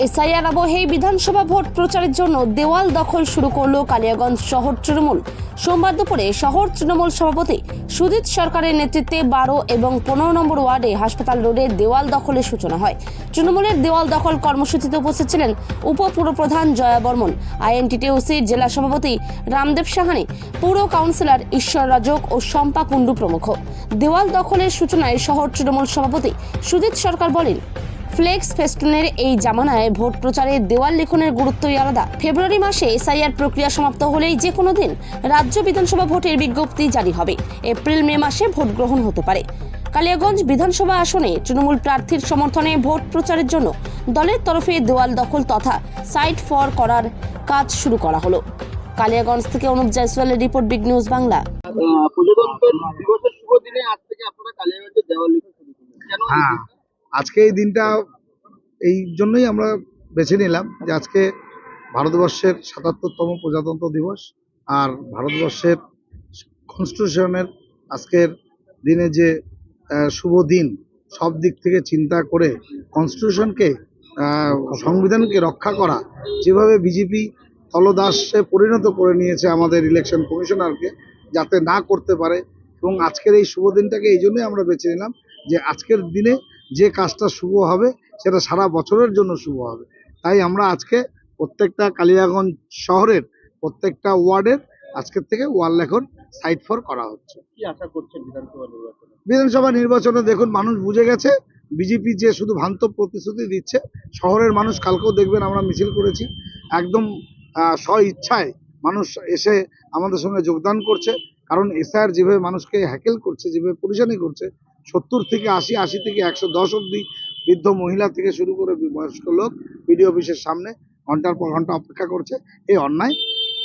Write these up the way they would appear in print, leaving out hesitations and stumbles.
SIR আবহে বিধানসভা vote প্রচারের জন্য দেওয়াল দখল শুরু করল কালিয়াগঞ্জ শহর তৃণমূল। সোমবার দুপুরে শহর তৃণমূল সভাপতি সুজিত সরকারের নেতৃত্বে 12 এবং 15 নম্বর ওয়ার্ডে হাসপাতাল রোডে দেওয়াল দখলের সূচনা হয়। তৃণমূলের দেওয়াল দখল কর্মসূচিতে উপস্থিত ছিলেন উপপুরপ্রধান জয়া বর্মন, আইএনটিটিউসির জেলা সভাপতি রামদেব সাহানি, পুর কাউন্সিলর ঈশ্বর রাজক ও শম্পা কুণ্ডু প্রমুখ। দেওয়াল দখলের সূচনায় শহর তৃণমূল সভাপতি সুজিত সরকার বলেন, ফ্লেক্স ফেস্টুনের এই জামানায় ভোট প্রচারে দেওয়াল লিখনের গুরুত্বই আলাদা। ফেব্রুয়ারি মাসে এসআইআর প্রক্রিয়া সমাপ্ত হলেই যে কোনো দিন রাজ্য বিধানসভা ভোটের বিজ্ঞপ্তি জারি হবে। এপ্রিল মে মাসে ভোট গ্রহণ হতে পারে। কালিয়াগঞ্জ বিধানসভা আসনে তৃণমূল প্রার্থীর সমর্থনে ভোট প্রচারের জন্য দলের তরফে দেওয়াল দখল তথা সাইট ফর করার কাজ শুরু করা হলো। কালিয়াগঞ্জ থেকে অনুপ জয়সওয়ালের রিপোর্ট, বিগ নিউজ বাংলা। প্রজাতন্ত্র দিবসের শুভ দিনে আজ থেকে আপনারা কালিয়াগঞ্জে দেওয়াল লিখন শুরু করলেন, কেন? আজকে এই দিনটা এই জন্যই আমরা বেছে নিলাম যে আজকে ভারতবর্ষের ৭৭তম প্রজাতন্ত্র দিবস, আর ভারতবর্ষের কনস্টিটিউশনের আজকের দিনে যে শুভ দিন, সব দিক থেকে চিন্তা করে কনস্টিটিউশনকে, সংবিধানকে রক্ষা করা, যেভাবে বিজেপি তলদাসে পরিণত করে নিয়েছে আমাদের ইলেকশন কমিশনারকে, যাতে না করতে পারে। এবং আজকের এই শুভ দিনটাকে এই জন্যই আমরা বেছে নিলাম যে আজকের দিনে যে কাজটা শুভ হবে সেটা সারা বছরের জন্য শুভ হবে। তাই আমরা আজকে প্রত্যেকটা কালিয়াগঞ্জ শহরের প্রত্যেকটা ওয়ার্ডের আজকের থেকে ওয়াল লেখন সাইট ফর করা হচ্ছে। কি আশা করছেন বিধানসভা নির্বাচনে দেখুন, মানুষ বুঝে গেছে বিজেপি যে শুধু ভ্রান্ত প্রতিশ্রুতি দিচ্ছে। শহরের মানুষ কালকেও দেখবেন আমরা মিছিল করেছি, একদম স্ব ইচ্ছায় মানুষ এসে আমাদের সঙ্গে যোগদান করছে। কারণ এসআইআর যেভাবে মানুষকে হ্যাকেল করছে, যেভাবে পরিশানি করছে, 70 থেকে 80, 80 থেকে 110 অব্দি বৃদ্ধ মহিলা থেকে শুরু করে বয়স্ক লোক বিডিও অফিসের সামনে ঘন্টার পর ঘন্টা অপেক্ষা করছে। এই অন্যায়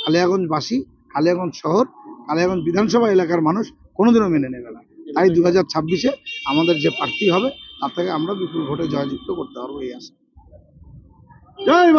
কালিয়াগঞ্জবাসী, কালিয়াগঞ্জ শহর, কালিয়াগঞ্জ বিধানসভা এলাকার মানুষ কোনোদিনও মেনে নেবে না। তাই 2026-এ আমাদের যে প্রার্থী হবে তার থেকে আমরা বিপুল ভোটে জয়যুক্ত করতে পারবো, এই আশা। জয়